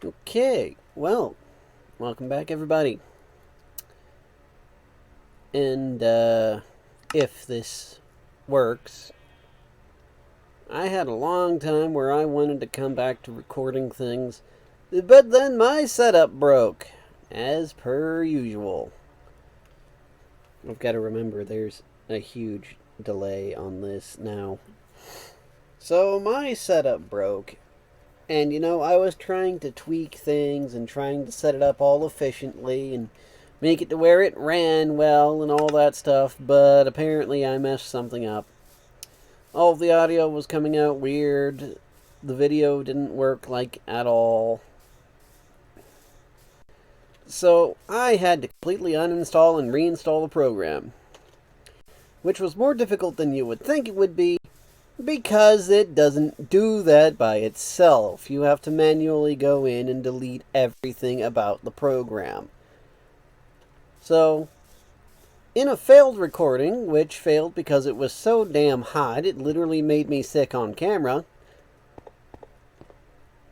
Okay, well, welcome back, everybody. And, if this works, I had a long time where I wanted to come back to recording things, but then my setup broke, as per usual. I've got to remember there's a huge delay on this now. So, my setup broke, and I was trying to tweak things and trying to set it up all efficiently and make it to where it ran well and all that stuff, but apparently I messed something up. All of the audio was coming out weird. The video didn't work at all. So I had to completely uninstall and reinstall the program, which was more difficult than you would think it would be because it doesn't do that by itself. You have to manually go in and delete everything about the program. So, in a failed recording, which failed because it was so damn hot it literally made me sick on camera,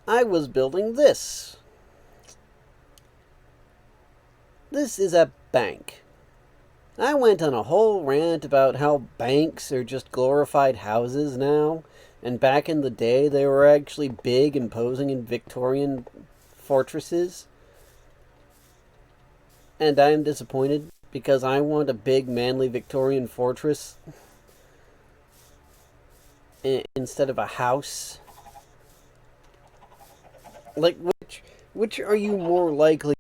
I was building this. This is a bank. I went on a whole rant about how banks are just glorified houses now, and back in the day they were actually big, imposing, and Victorian fortresses. And I am disappointed because I want a big, manly Victorian fortress instead of a house. Like, which are you more likely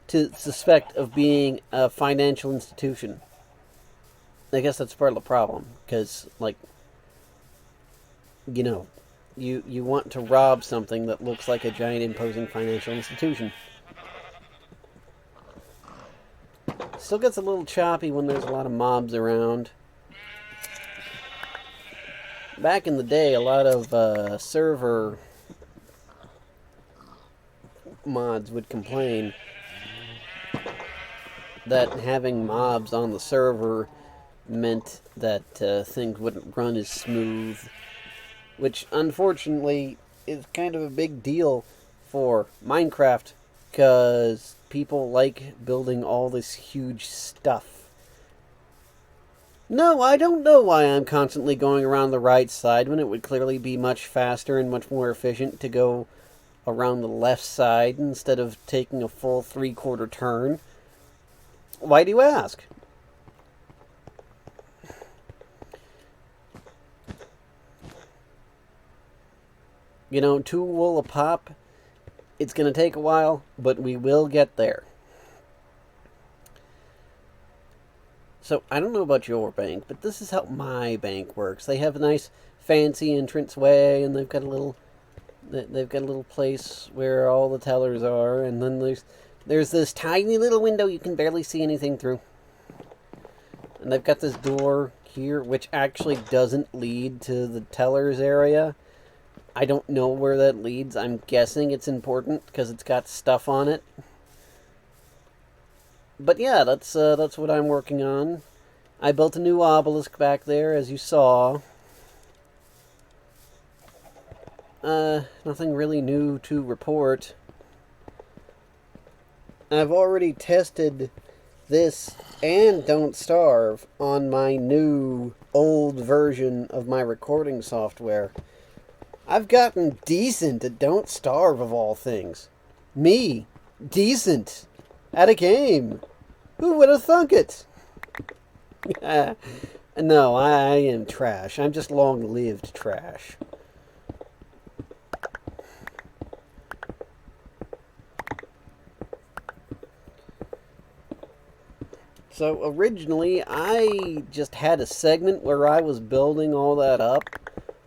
to suspect of being a financial institution? I guess that's part of the problem, because, you want to rob something that looks like a giant, imposing financial institution. Still gets a little choppy when there's a lot of mobs around. Back in the day, a lot of server mods would complain that having mobs on the server meant that things wouldn't run as smooth, which unfortunately is kind of a big deal for Minecraft because people like building all this huge stuff. No, I don't know why I'm constantly going around the right side when it would clearly be much faster and much more efficient to go around the left side instead of taking a full 3/4 turn. Why do you ask? Two wool a pop. It's going to take a while, but we will get there. So, I don't know about your bank, but this is how my bank works. They have a nice fancy entranceway, and they've got a little place where all the tellers are, and then there's this tiny little window you can barely see anything through. And they've got this door here, which actually doesn't lead to the tellers area. I don't know where that leads. I'm guessing it's important because it's got stuff on it. But yeah, that's what I'm working on. I built a new obelisk back there, as you saw. Nothing really new to report. I've already tested this and Don't Starve on my new old version of my recording software. I've gotten decent at Don't Starve, of all things. Me, decent at a game. Who would have thunk it? No, I am trash. I'm just long-lived trash. So originally, I just had a segment where I was building all that up,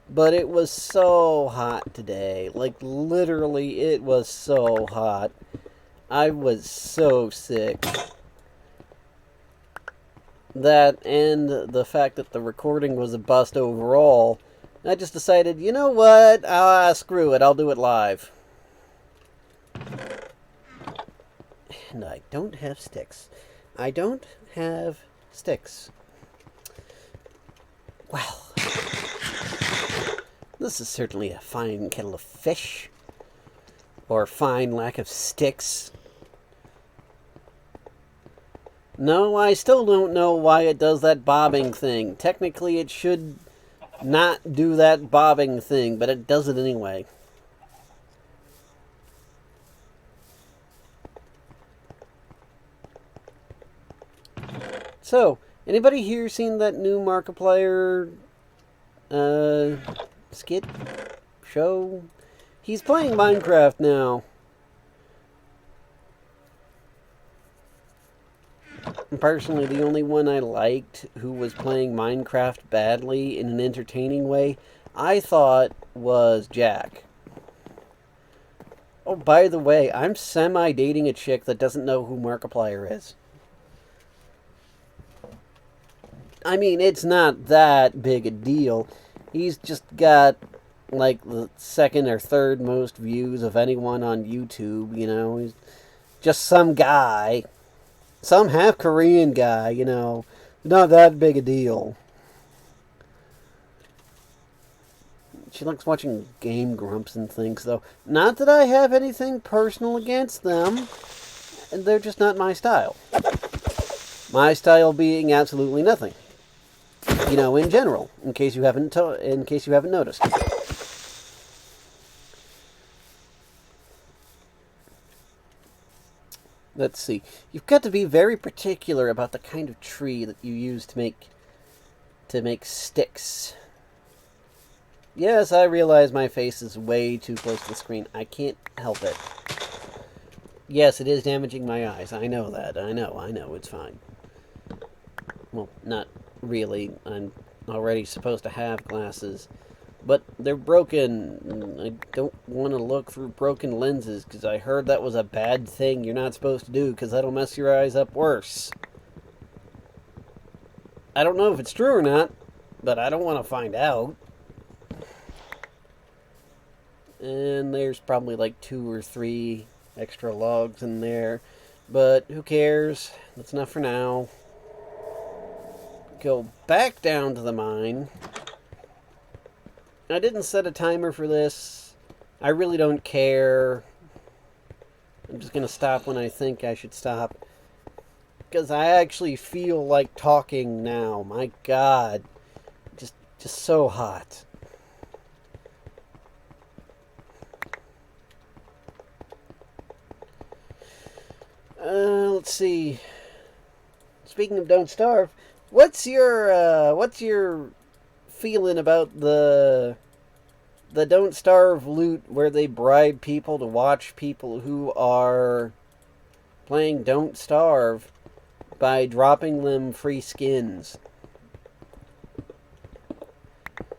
but it was so hot today. Like, literally, it was so hot. I was so sick. That and the fact that the recording was a bust overall, I just decided, you know what? Screw it. I'll do it live. And I don't have sticks. I don't have sticks. Well, this is certainly a fine kettle of fish. Or fine lack of sticks. No, I still don't know why it does that bobbing thing. Technically, it should not do that bobbing thing, but it does it anyway. So, anybody here seen that new Markiplier skit show? He's playing Minecraft now. I'm personally the only one I liked who was playing Minecraft badly in an entertaining way, I thought was Jack. Oh, by the way, I'm semi-dating a chick that doesn't know who Markiplier is. I mean, it's not that big a deal. He's just got, like, the second or third most views of anyone on YouTube, you know. He's just some guy. Some half-Korean guy, you know. Not that big a deal. She likes watching Game Grumps and things, though. Not that I have anything personal against them. They're just not my style. My style being absolutely nothing. You know, in general, in case you haven't noticed. Let's see. You've got to be very particular about the kind of tree that you use to make sticks. Yes, I realize my face is way too close to the screen. I can't help it. Yes, it is damaging my eyes. I know that. I know. It's fine. Well, not really. I'm already supposed to have glasses. But they're broken. I don't want to look through broken lenses because I heard that was a bad thing you're not supposed to do because that'll mess your eyes up worse. I don't know if it's true or not, but I don't want to find out. And there's probably like 2 or 3 extra logs in there. But who cares? That's enough for now. Go back down to the mine. I didn't set a timer for this. I really don't care. I'm just going to stop when I think I should stop. Because I actually feel like talking now. My God. Just so hot. Let's see. Speaking of Don't Starve, what's your feeling about the Don't Starve loot where they bribe people to watch people who are playing Don't Starve by dropping them free skins?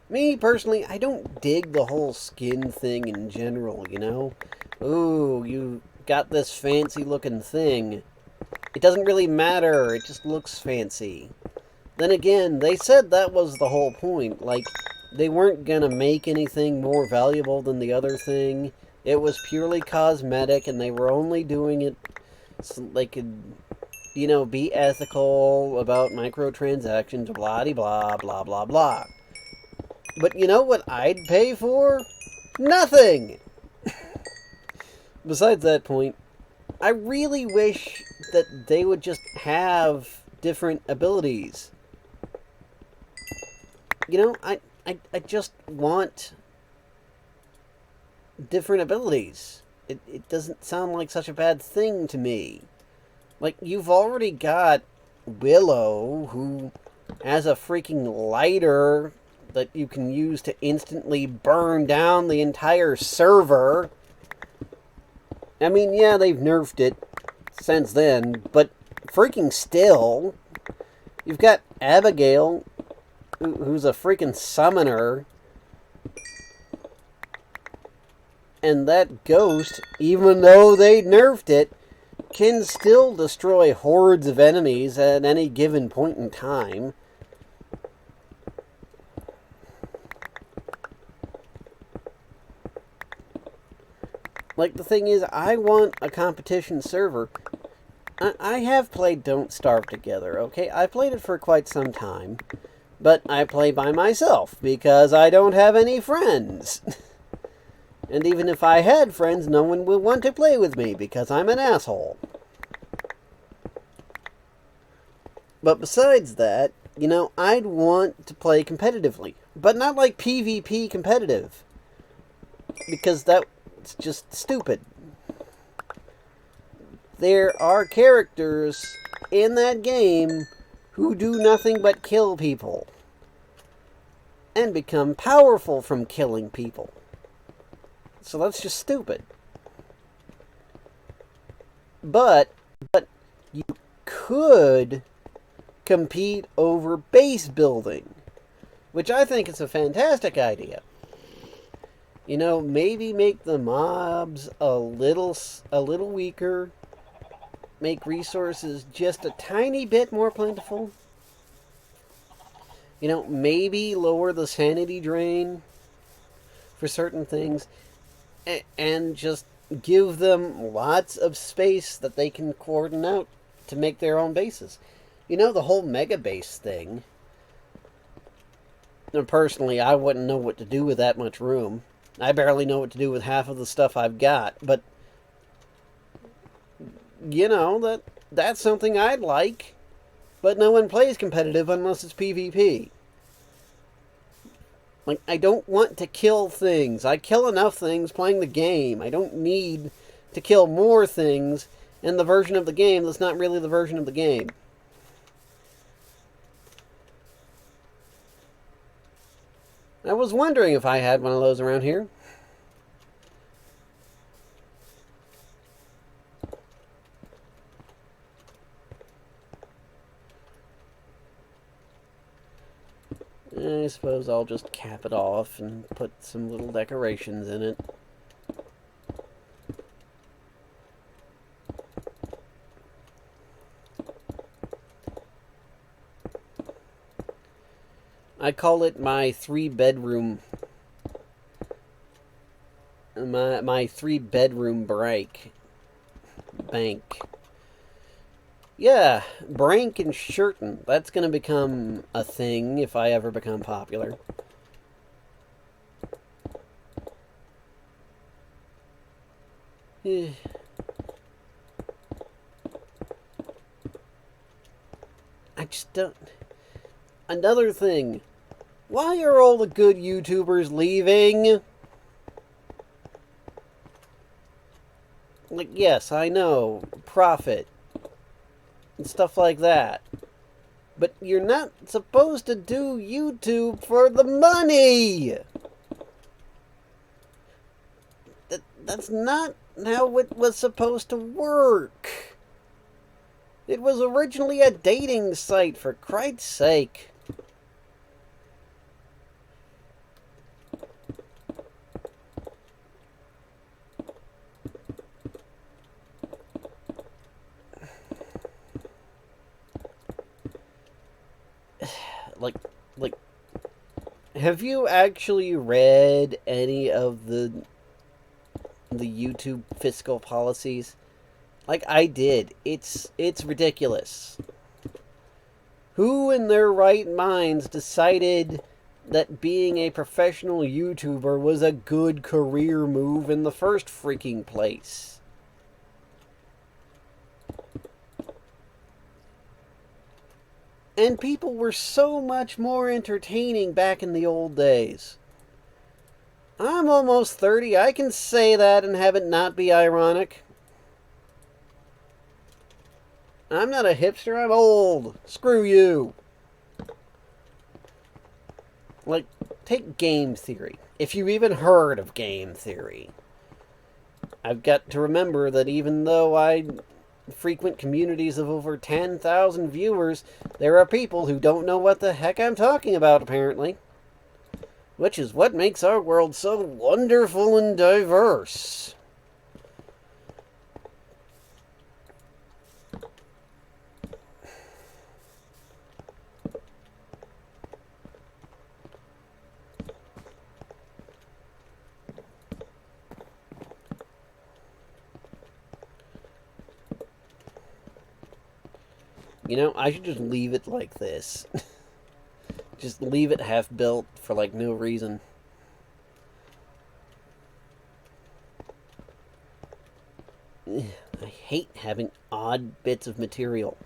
Me, personally, I don't dig the whole skin thing in general, you know? Ooh, you got this fancy looking thing. It doesn't really matter, it just looks fancy. Then again, they said that was the whole point. Like, they weren't gonna make anything more valuable than the other thing. It was purely cosmetic, and they were only doing it so they could, you know, be ethical about microtransactions, blah-de-blah, blah, blah, blah. But you know what I'd pay for? Nothing! Besides that point, I really wish that they would just have different abilities. You know, I just want different abilities. It doesn't sound like such a bad thing to me. Like, you've already got Willow, who has a freaking lighter that you can use to instantly burn down the entire server. I mean, yeah, they've nerfed it since then, but freaking still. You've got Abigail, who's a freaking summoner. And that ghost, even though they nerfed it, can still destroy hordes of enemies at any given point in time. Like, the thing is, I want a competition server. I have played Don't Starve together, okay? I played it for quite some time. But I play by myself, because I don't have any friends. And even if I had friends, no one would want to play with me because I'm an asshole. But besides that, I'd want to play competitively. But not like PvP competitive. Because that's just stupid. There are characters in that game who do nothing but kill people. And become powerful from killing people. So that's just stupid. But you could compete over base building, which I think is a fantastic idea. Maybe make the mobs a little weaker, make resources just a tiny bit more plentiful. Maybe lower the sanity drain for certain things, and just give them lots of space that they can cordon out to make their own bases. The whole mega base thing. Personally, I wouldn't know what to do with that much room. I barely know what to do with half of the stuff I've got, but that's something I'd like. But no one plays competitive unless it's PvP. Like, I don't want to kill things. I kill enough things playing the game. I don't need to kill more things in the version of the game that's not really the version of the game. I was wondering if I had one of those around here. I suppose I'll just cap it off and put some little decorations in it. I call it my 3-bedroom my 3-bedroom bank. Yeah, Brank and Shirton. That's going to become a thing if I ever become popular. I just don't... Another thing. Why are all the good YouTubers leaving? Like, yes, I know. Profit. And stuff like that. But you're not supposed to do YouTube for the money! That's not how it was supposed to work. It was originally a dating site, for Christ's sake. Like, have you actually read any of the YouTube fiscal policies? Like, I did. It's ridiculous. Who in their right minds decided that being a professional YouTuber was a good career move in the first freaking place? And people were so much more entertaining back in the old days. I'm almost 30. I can say that and have it not be ironic. I'm not a hipster. I'm old. Screw you. Like, take game theory. If you've even heard of game theory. I've got to remember that even though I frequent communities of over 10,000 viewers, there are people who don't know what the heck I'm talking about, apparently. Which is what makes our world so wonderful and diverse. I should just leave it like this. Just leave it half built for, no reason. I hate having odd bits of material.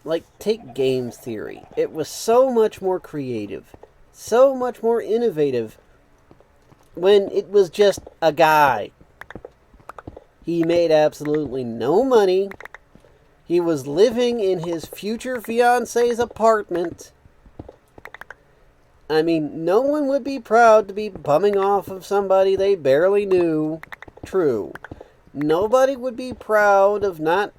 Like take games theory. It was so much more creative, so much more innovative when it was just a guy. He made absolutely no money. He was living in his future fiance's apartment. I mean, no one would be proud to be bumming off of somebody they barely knew. True. Nobody would be proud of not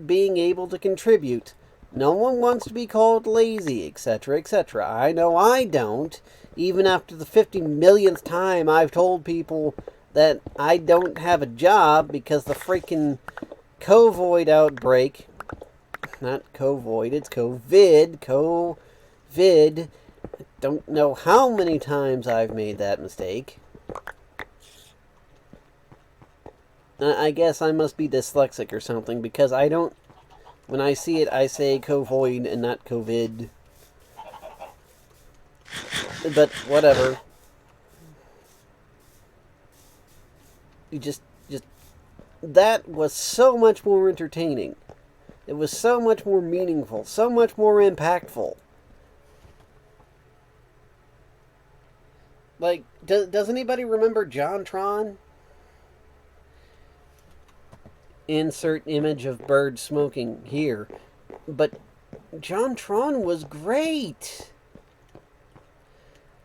being able to contribute. No one wants to be called lazy, etc., etc. I know I don't. Even after the 50 millionth time I've told people that I don't have a job because the freaking COVID outbreak, not COVID, it's COVID, don't know how many times I've made that mistake. I guess I must be dyslexic or something because I don't, when I see it, I say COVID and not COVID. But whatever. You just, that was so much more entertaining. It was so much more meaningful, so much more impactful. Like, does anybody remember JonTron? Insert image of bird smoking here. But JonTron was great.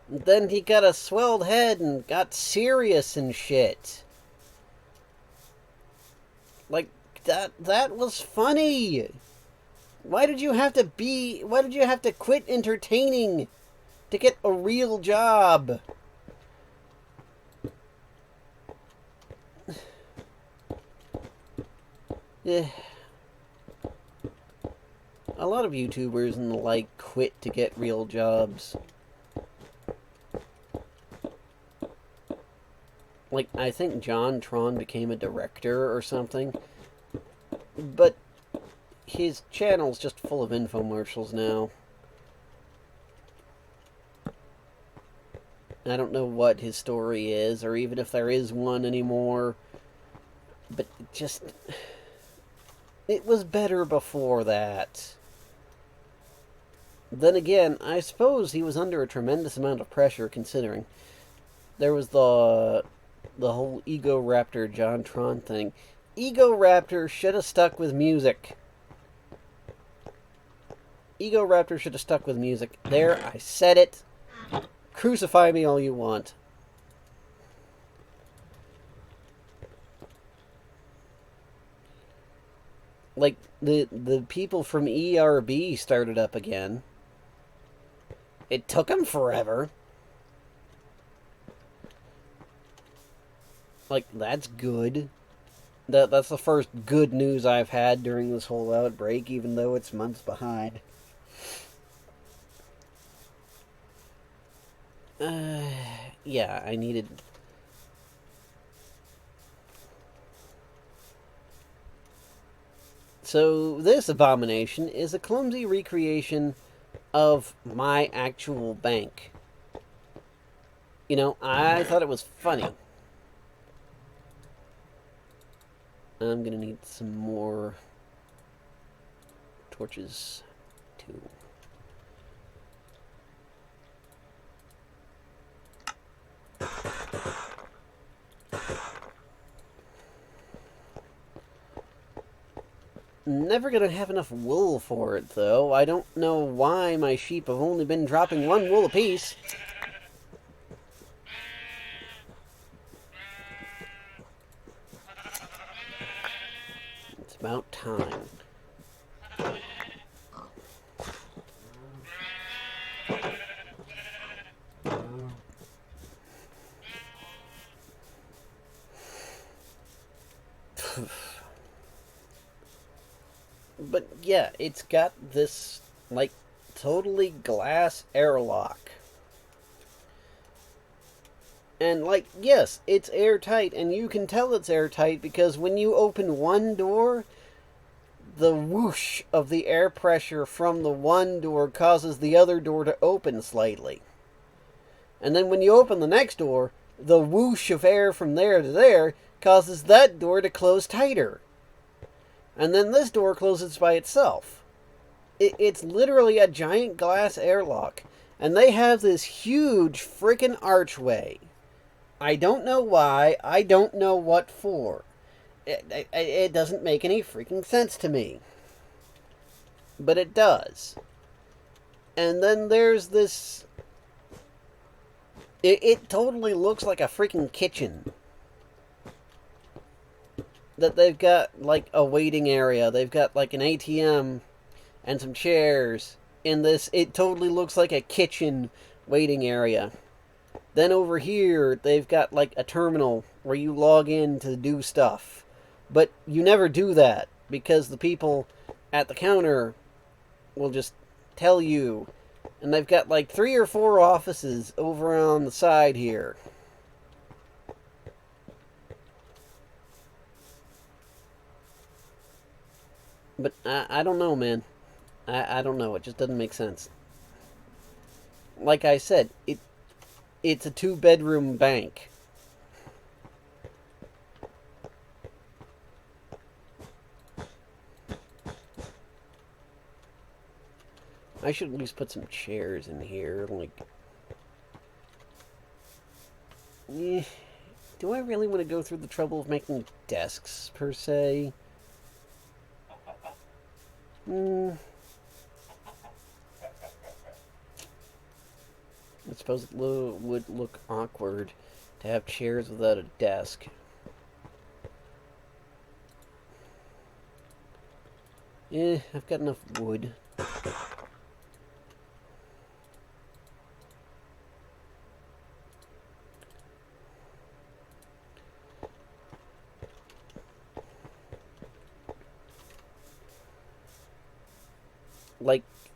Then he got a swelled head and got serious and shit. Like, that was funny. Why did you have to quit entertaining to get a real job? Yeah. A lot of YouTubers and the like quit to get real jobs. Like, I think JonTron became a director or something. But his channel's just full of infomercials now. I don't know what his story is, or even if there is one anymore. But it was better before that. Then again, I suppose he was under a tremendous amount of pressure, considering there was the whole Ego Raptor JonTron thing. Ego Raptor should have stuck with music. Ego Raptor should have stuck with music. There, I said it. Crucify me all you want. Like, the people from ERB started up again. It took them forever. Like, that's good. That's the first good news I've had during this whole outbreak, even though it's months behind. Yeah, I needed... So, this abomination is a clumsy recreation of my actual bank. You know, I thought it was funny. I'm gonna need some more torches, too. Never gonna have enough wool for it, though. I don't know why my sheep have only been dropping one wool apiece. It's about time. But yeah, it's got this, like, totally glass airlock. And, like, yes, it's airtight, and you can tell it's airtight because when you open one door, the whoosh of the air pressure from the one door causes the other door to open slightly. And then when you open the next door, the whoosh of air from there to there causes that door to close tighter. And then this door closes by itself. It's literally a giant glass airlock. And they have this huge freaking archway. I don't know why. I don't know what for. It doesn't make any freaking sense to me. But it does. And then there's this... It totally looks like a freaking kitchen. That they've got, like, a waiting area. They've got, like, an ATM and some chairs in this. It totally looks like a kitchen waiting area. Then over here, they've got, like, a terminal where you log in to do stuff. But you never do that, because the people at the counter will just tell you. And they've got, like, 3 or 4 offices over on the side here. But I don't know, man. I don't know. It just doesn't make sense. Like I said, it's a 2-bedroom bank. I should at least put some chairs in here, like... do I really want to go through the trouble of making desks, per se? I suppose it would look awkward to have chairs without a desk. I've got enough wood.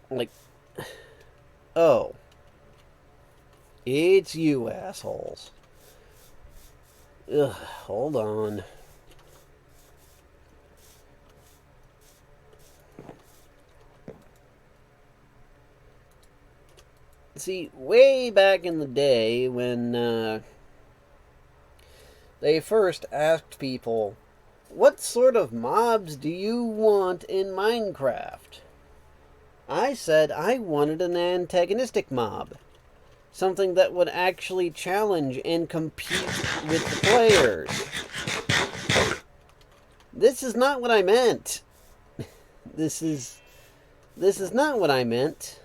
Like, oh. It's you assholes. Ugh, hold on. See, way back in the day when they first asked people, what sort of mobs do you want in Minecraft? I said I wanted an antagonistic mob. Something that would actually challenge and compete with the players. This is not what I meant. This is not what I meant.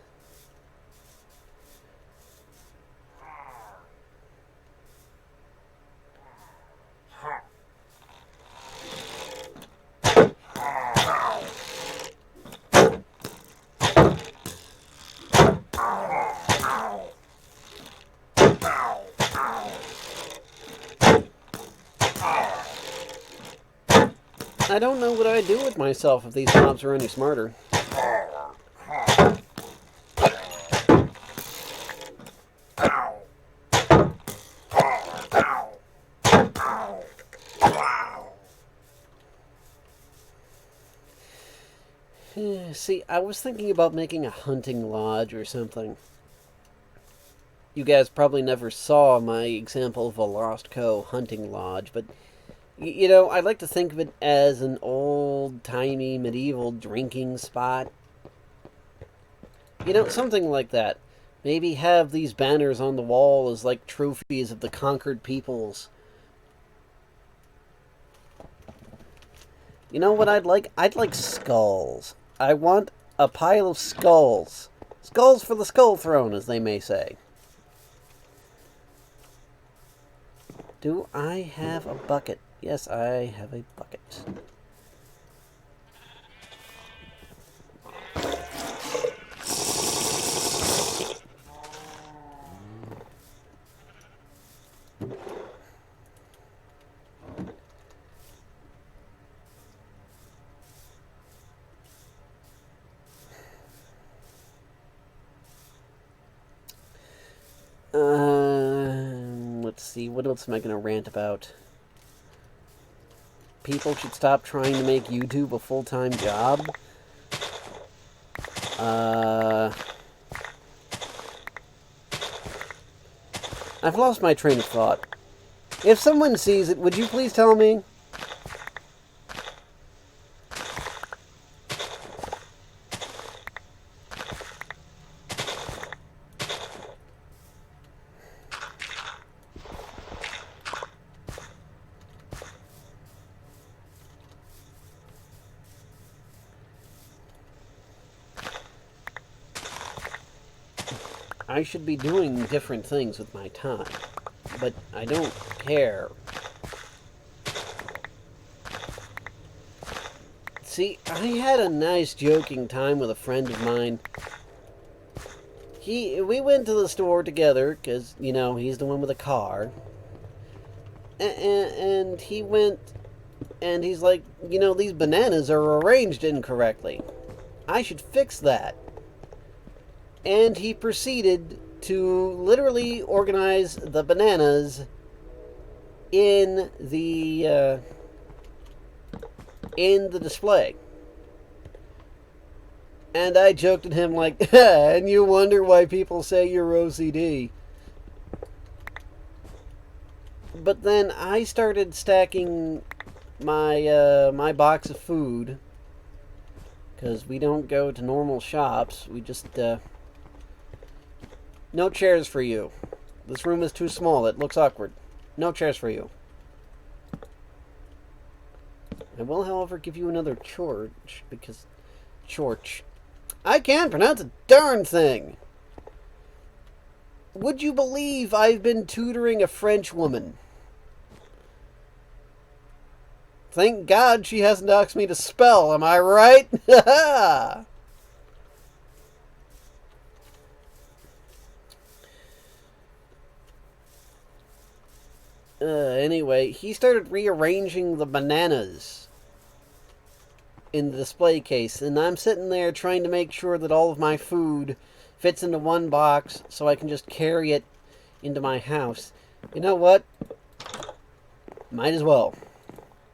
I don't know what I'd do with myself if these mobs were any smarter. See, I was thinking about making a hunting lodge or something. You guys probably never saw my example of a Lost Co. hunting lodge, but... you know, I like to think of it as an old-timey medieval drinking spot. You know, something like that. Maybe have these banners on the wall as like trophies of the conquered peoples. You know what I'd like? I'd like skulls. I want a pile of skulls. Skulls for the skull throne, as they may say. Do I have a bucket? Yes, I have a bucket. Let's see, what else am I going to rant about? people should stop trying to make YouTube a full-time job. I've lost my train of thought. If someone sees it, would you please tell me? I should be doing different things with my time, but I don't care. See, I had a nice joking time with a friend of mine. We went to the store together, because, you know, he's the one with a car. And he went, and he's like, you know, these bananas are arranged incorrectly. I should fix that. And he proceeded to literally organize the bananas in the display. And I joked at him like, and you wonder why people say you're OCD. But then I started stacking my box of food, because we don't go to normal shops. We just no chairs for you. This room is too small. It looks awkward. No chairs for you. I will, however, give you another chorch, because... Chorch. I can't pronounce a darn thing! Would you believe I've been tutoring a French woman? Thank God she hasn't asked me to spell, am I right? Ha Anyway, he started rearranging the bananas in the display case, and I'm sitting there trying to make sure that all of my food fits into one box so I can just carry it into my house. You know what? Might as well.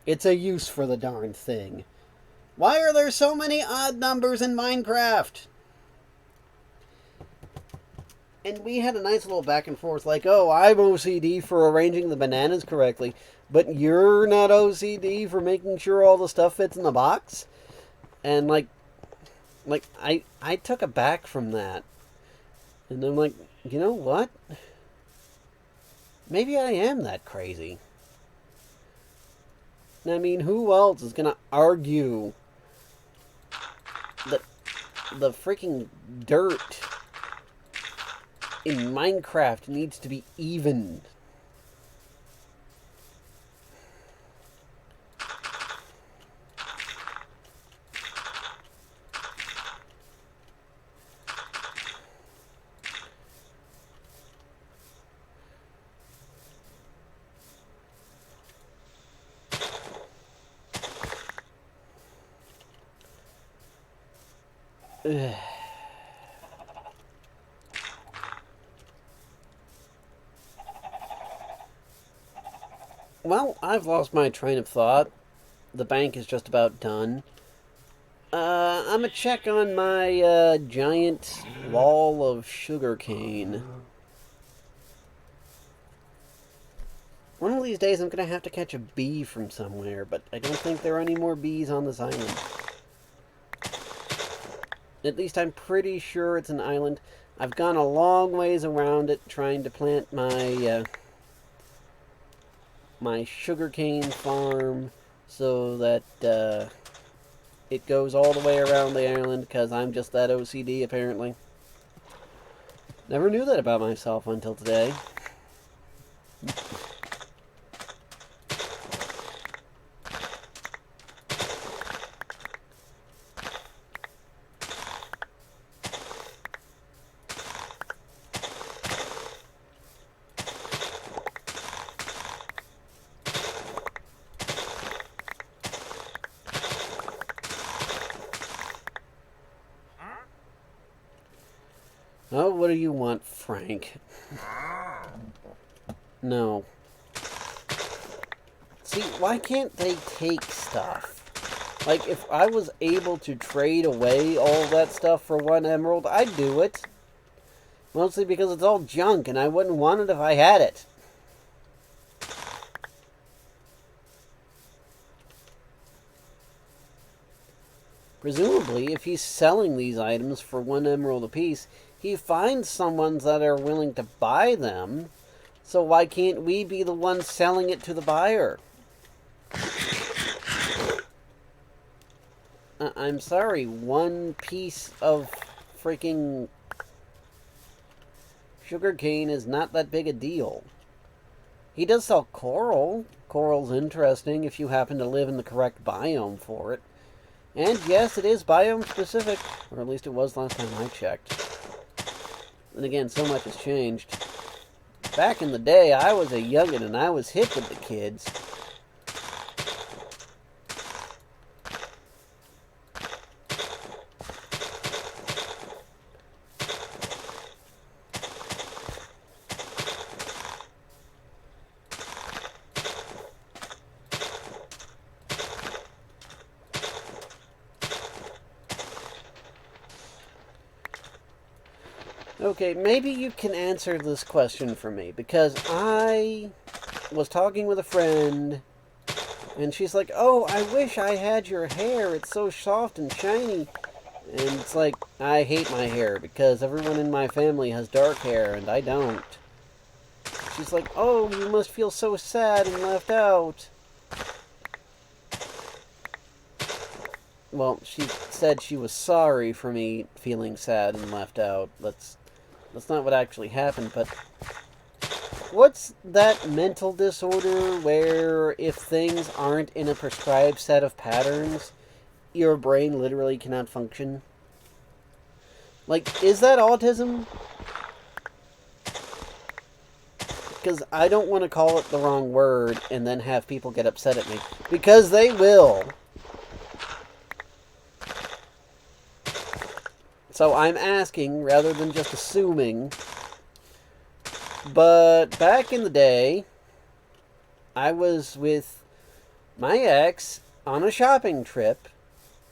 It's a use for the darn thing. Why are there so many odd numbers in Minecraft? And we had a nice little back and forth, like, oh, I'm OCD for arranging the bananas correctly, but you're not OCD for making sure all the stuff fits in the box? And, I took aback from that. And I'm like, you know what? Maybe I am that crazy. I mean, who else is going to argue that the freaking dirt in Minecraft needs to be even? Well, I've lost my train of thought. The bank is just about done. I'm gonna check on my giant wall of sugarcane. One of these days I'm gonna have to catch a bee from somewhere, but I don't think there are any more bees on this island. At least I'm pretty sure it's an island. I've gone a long ways around it trying to plant my my sugarcane farm so that it goes all the way around the island, because I'm just that OCD apparently. Never knew that about myself until today. Oh, what do you want, Frank? No. See, why can't they take stuff? Like, if I was able to trade away all that stuff for one emerald, I'd do it. Mostly because it's all junk, and I wouldn't want it if I had it. Presumably, if he's selling these items for one emerald apiece, he finds someone that are willing to buy them. So why can't we be the ones selling it to the buyer? I'm sorry, one piece of freaking sugarcane is not that big a deal. He does sell coral. Coral's interesting if you happen to live in the correct biome for it. And yes, it is biome specific, or at least it was last time I checked. And again, so much has changed. Back in the day, I was a youngin' and I was hip with the kids. Okay, maybe you can answer this question for me, because I was talking with a friend, and she's like, oh, I wish I had your hair, it's so soft and shiny. And it's like, I hate my hair, because everyone in my family has dark hair, and I don't. She's like, oh, you must feel so sad and left out. Well, she said she was sorry for me feeling sad and left out. That's not what actually happened, but what's that mental disorder where if things aren't in a prescribed set of patterns, your brain literally cannot function? Like, is that autism? Because I don't want to call it the wrong word and then have people get upset at me. Because they will. So I'm asking rather than just assuming. But back in the day, I was with my ex on a shopping trip,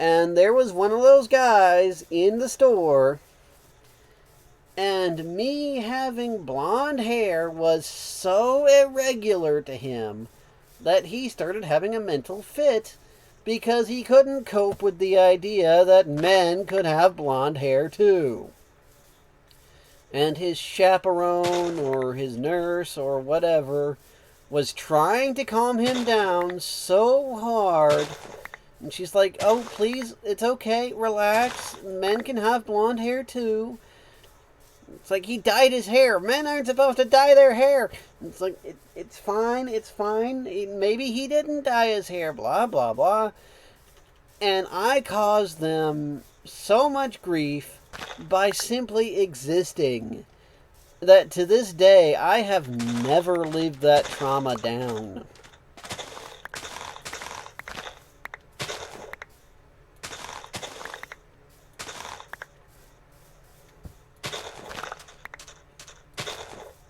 and there was one of those guys in the store, and me having blonde hair was so irregular to him that he started having a mental fit because he couldn't cope with the idea that men could have blonde hair too. And his chaperone or his nurse or whatever was trying to calm him down so hard. And she's like, oh, please, it's okay, relax. Men can have blonde hair too. It's like, he dyed his hair. Men aren't supposed to dye their hair. It's like, it's fine, it's fine. Maybe he didn't dye his hair, blah, blah, blah. And I caused them so much grief by simply existing that to this day, I have never lived that trauma down.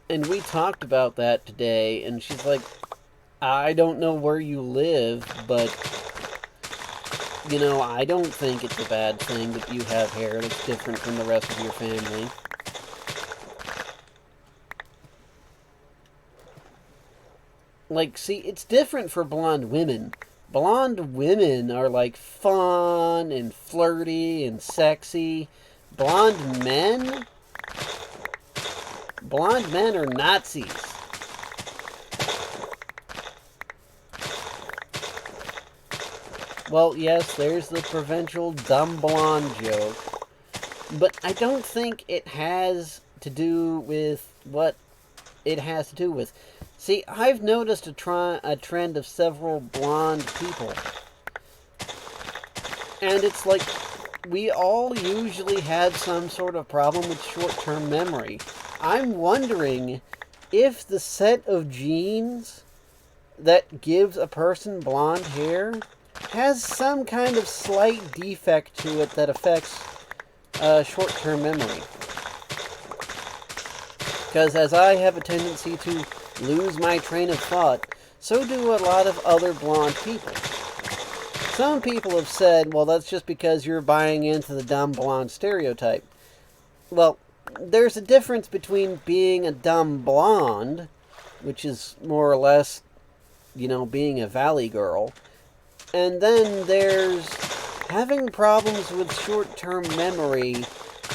And we talked about that today, and she's like, I don't know where you live, but, you know, I don't think it's a bad thing that you have hair that's different from the rest of your family. Like, see, it's different for blonde women. Blonde women are, like, fun and flirty and sexy. Blonde men are Nazis. Well, yes, there's the provincial dumb blonde joke. But I don't think it has to do with what it has to do with. See, I've noticed a trend of several blonde people. And it's like, we all usually had some sort of problem with short-term memory. I'm wondering if the set of genes that gives a person blonde hair has some kind of slight defect to it that affects short-term memory. Because as I have a tendency to lose my train of thought, So do a lot of other blonde people. Some people have said, well, that's just because you're buying into the dumb blonde stereotype. Well, there's a difference between being a dumb blonde, which is more or less, being a valley girl, and then there's having problems with short-term memory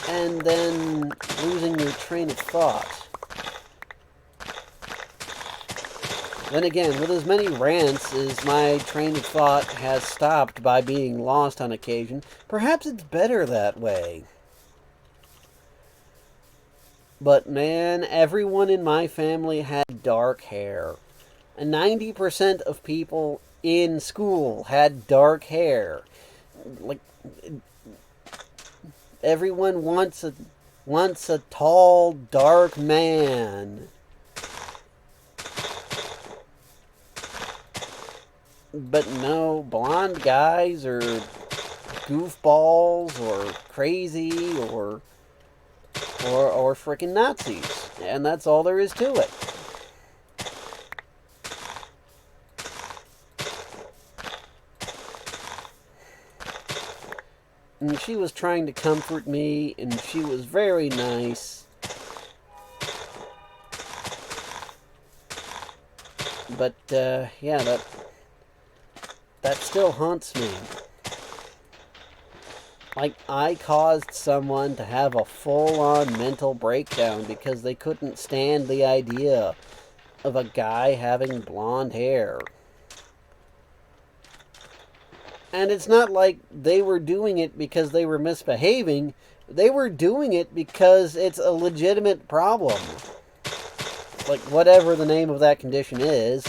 and then losing your train of thought. Then again, with as many rants as my train of thought has stopped by being lost on occasion, perhaps it's better that way. But man, everyone in my family had dark hair. And 90% of people in school had dark hair. Like, everyone wants a tall, dark man. But no, blonde guys are goofballs or crazy or frickin' Nazis. And that's all there is to it. And she was trying to comfort me, and she was very nice. But, yeah, that still haunts me. Like, I caused someone to have a full-on mental breakdown because they couldn't stand the idea of a guy having blonde hair. And it's not like they were doing it because they were misbehaving. They were doing it because it's a legitimate problem. Like, whatever the name of that condition is.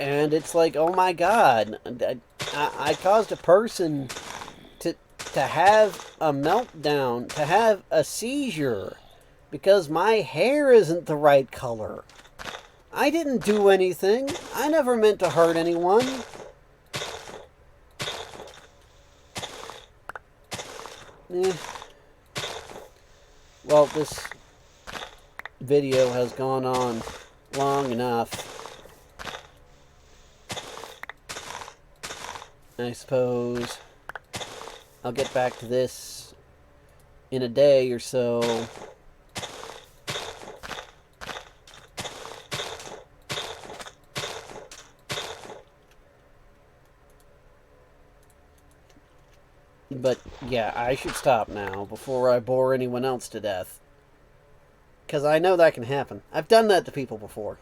And it's like, oh my god, I caused a person to have a meltdown, to have a seizure, because my hair isn't the right color. I didn't do anything. I never meant to hurt anyone. Well, this video has gone on long enough. I suppose I'll get back to this in a day or so. But yeah, I should stop now before I bore anyone else to death. Because I know that can happen. I've done that to people before.